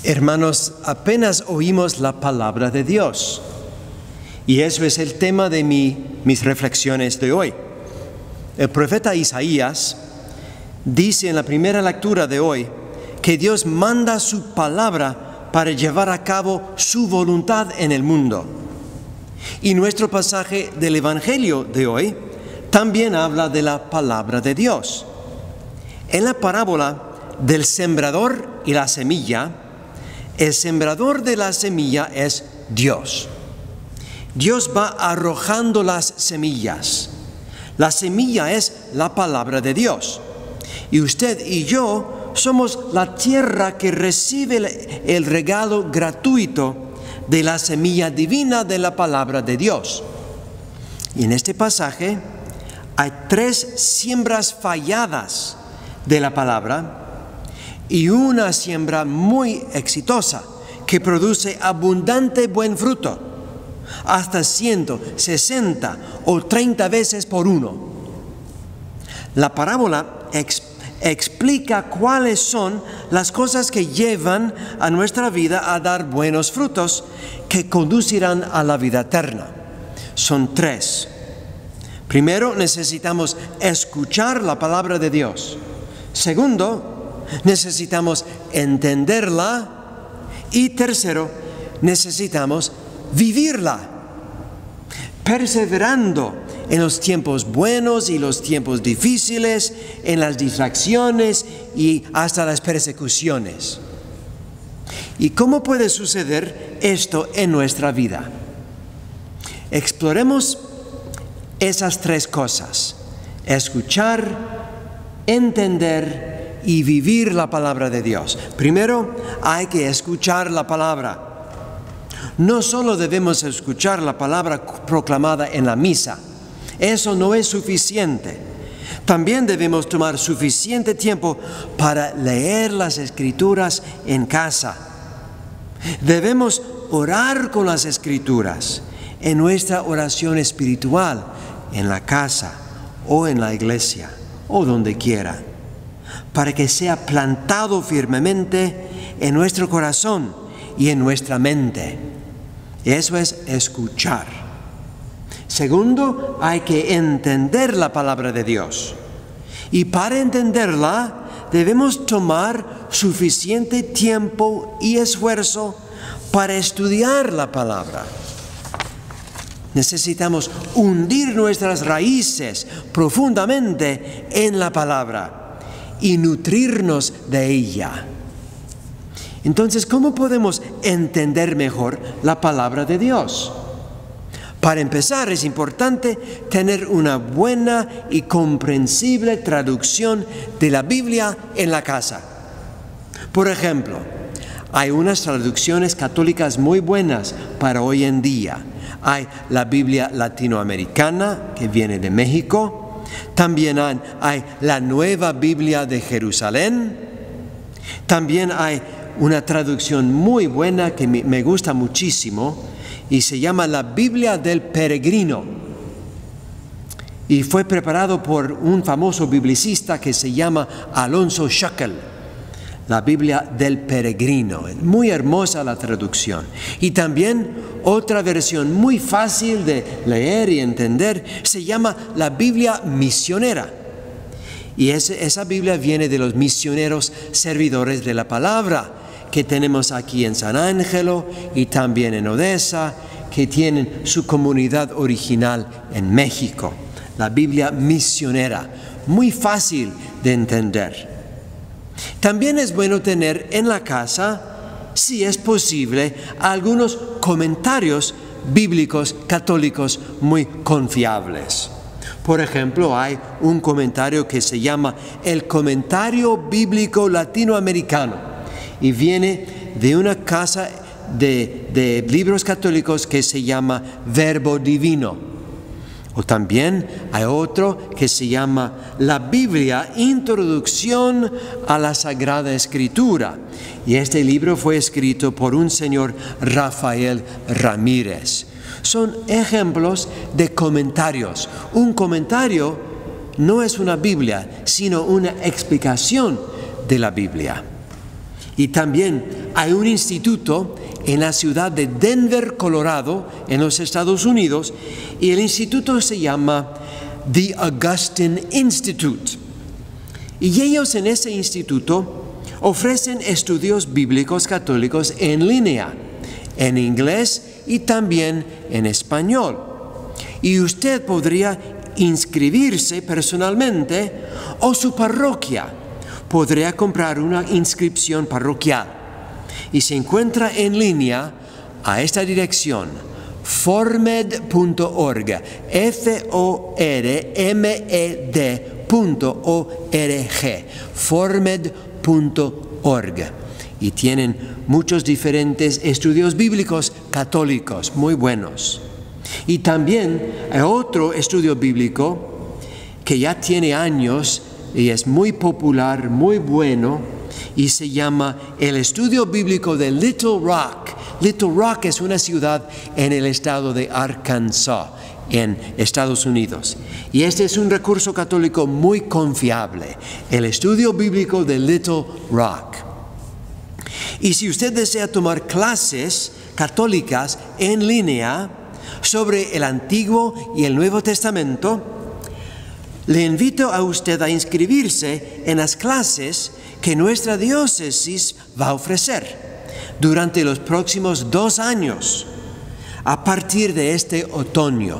Hermanos, apenas oímos la palabra de Dios. Y eso es el tema de mis reflexiones de hoy. El profeta Isaías dice en la primera lectura de hoy que Dios manda su palabra para llevar a cabo su voluntad en el mundo. Y nuestro pasaje del Evangelio de hoy también habla de la palabra de Dios. En la parábola del sembrador y la semilla, el sembrador de la semilla es Dios. Dios va arrojando las semillas. La semilla es la palabra de Dios. Y usted y yo somos la tierra que recibe el regalo gratuito de la semilla divina de la palabra de Dios. Y en este pasaje hay 3 siembras falladas de la palabra y una siembra muy exitosa que produce abundante buen fruto, hasta 160 o 30 veces por uno. La parábola explica cuáles son las cosas que llevan a nuestra vida a dar buenos frutos que conducirán a la vida eterna. Son 3. Primero, necesitamos escuchar la palabra de Dios. Segundo, necesitamos entenderla. Y tercero, necesitamos vivirla, perseverando en los tiempos buenos y los tiempos difíciles, en las distracciones y hasta las persecuciones. ¿Y cómo puede suceder esto en nuestra vida? Exploremos esas 3 cosas: escuchar, entender y vivir la palabra de Dios. Primero, hay que escuchar la palabra. No solo debemos escuchar la palabra proclamada en la misa, eso no es suficiente. También debemos tomar suficiente tiempo para leer las Escrituras en casa. Debemos orar con las Escrituras en nuestra oración espiritual, en la casa o en la iglesia o donde quiera, para que sea plantado firmemente en nuestro corazón y en nuestra mente. Eso es escuchar. Segundo, hay que entender la palabra de Dios. Y para entenderla, debemos tomar suficiente tiempo y esfuerzo para estudiar la palabra. Necesitamos hundir nuestras raíces profundamente en la palabra y nutrirnos de ella. Entonces, ¿cómo podemos entender mejor la palabra de Dios? Para empezar, es importante tener una buena y comprensible traducción de la Biblia en la casa. Por ejemplo, hay unas traducciones católicas muy buenas para hoy en día. Hay la Biblia latinoamericana, que viene de México. También hay la Nueva Biblia de Jerusalén. También hay una traducción muy buena que me gusta muchísimo y se llama la Biblia del Peregrino. Y fue preparado por un famoso biblicista que se llama Alonso Schöckel. La Biblia del Peregrino. Muy hermosa la traducción. Y también otra versión muy fácil de leer y entender se llama la Biblia misionera. Y esa Biblia viene de los misioneros servidores de la palabra que tenemos aquí en San Ángelo y también en Odessa, que tienen su comunidad original en México. La Biblia misionera, muy fácil de entender. También es bueno tener en la casa, si es posible, algunos comentarios bíblicos católicos muy confiables. Por ejemplo, hay un comentario que se llama el Comentario Bíblico Latinoamericano y viene de una casa de libros católicos que se llama Verbo Divino. O también hay otro que se llama la Biblia, Introducción a la Sagrada Escritura. Y este libro fue escrito por un señor Rafael Ramírez. Son ejemplos de comentarios. Un comentario no es una Biblia, sino una explicación de la Biblia. Y también hay un instituto en la ciudad de Denver, Colorado, en los Estados Unidos, y el instituto se llama The Augustine Institute. Y ellos en ese instituto ofrecen estudios bíblicos católicos en línea, en inglés y también en español. Y usted podría inscribirse personalmente o su parroquia podría comprar una inscripción parroquial. Y se encuentra en línea a esta dirección: formed.org, formed.org, formed.org. Y tienen muchos diferentes estudios bíblicos católicos muy buenos. Y también hay otro estudio bíblico que ya tiene años y es muy popular, muy bueno, y se llama el estudio bíblico de Little Rock. Little Rock es una ciudad en el estado de Arkansas, en Estados Unidos. Y este es un recurso católico muy confiable, el estudio bíblico de Little Rock. Y si usted desea tomar clases católicas en línea sobre el Antiguo y el Nuevo Testamento, le invito a usted a inscribirse en las clases que nuestra diócesis va a ofrecer durante los próximos 2 años, a partir de este otoño.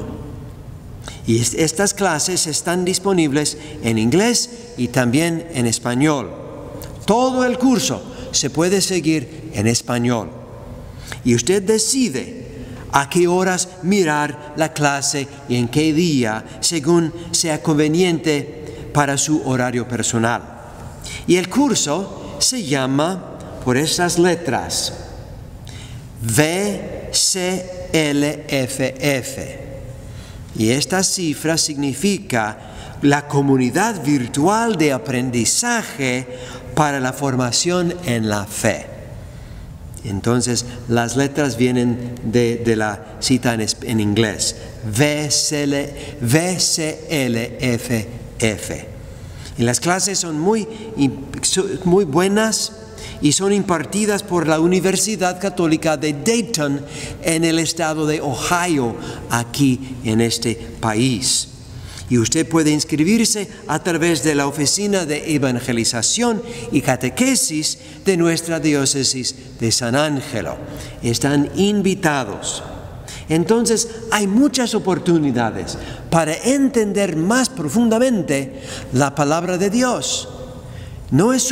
Y estas clases están disponibles en inglés y también en español. Todo el curso se puede seguir en español. Y usted decide a qué horas mirar la clase y en qué día, según sea conveniente para su horario personal. Y el curso se llama, por estas letras, VCLFF. Y esta cifra significa la comunidad virtual de aprendizaje para la formación en la fe. Entonces, las letras vienen de la cita en inglés, VCLFF. Y las clases son muy buenas y son impartidas por la Universidad Católica de Dayton en el estado de Ohio, aquí en este país. Y usted puede inscribirse a través de la Oficina de Evangelización y Catequesis de nuestra diócesis de San Ángelo. Están invitados. Entonces, hay muchas oportunidades para entender más profundamente la palabra de Dios. No es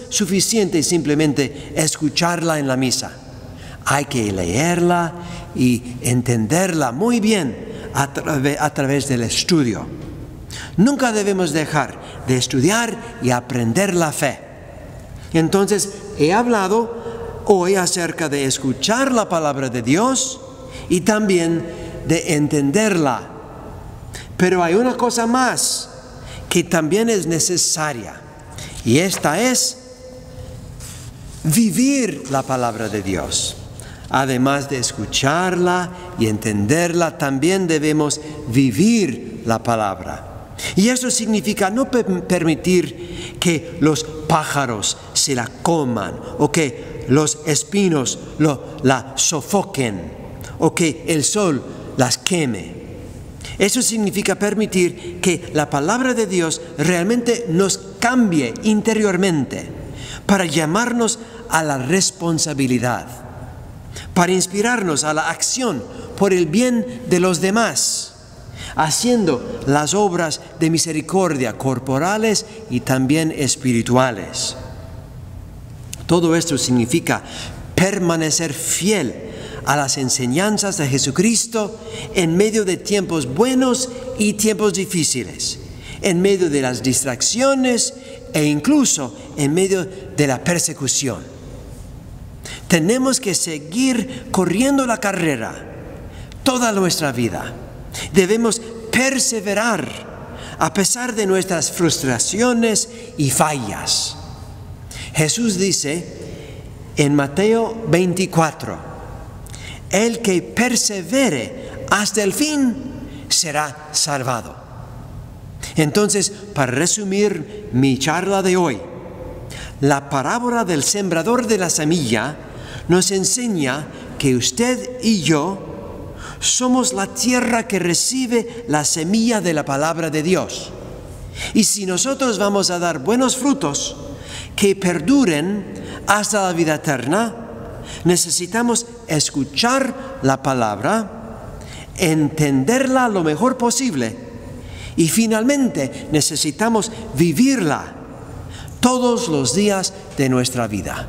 suficiente simplemente escucharla en la misa. Hay que leerla y entenderla muy bien a través del estudio. Nunca debemos dejar de estudiar y aprender la fe. Entonces, he hablado hoy acerca de escuchar la palabra de Dios y también de entenderla. Pero hay una cosa más que también es necesaria, y esta es vivir la palabra de Dios. Además de escucharla y entenderla, también debemos vivir la palabra. Y eso significa no permitir que los pájaros se la coman, o que los espinos la sofoquen, o que el sol las queme. Eso significa permitir que la palabra de Dios realmente nos cambie interiormente, para llamarnos a la responsabilidad, para inspirarnos a la acción por el bien de los demás, haciendo las obras de misericordia corporales y también espirituales. Todo esto significa permanecer fiel a las enseñanzas de Jesucristo en medio de tiempos buenos y tiempos difíciles, en medio de las distracciones e incluso en medio de la persecución. Tenemos que seguir corriendo la carrera toda nuestra vida. Debemos perseverar a pesar de nuestras frustraciones y fallas. Jesús dice en Mateo 24, el que persevere hasta el fin será salvado. Entonces, para resumir mi charla de hoy, la parábola del sembrador de la semilla nos enseña que usted y yo somos la tierra que recibe la semilla de la palabra de Dios. Y si nosotros vamos a dar buenos frutos que perduren hasta la vida eterna, necesitamos escuchar la palabra, entenderla lo mejor posible y finalmente necesitamos vivirla todos los días de nuestra vida.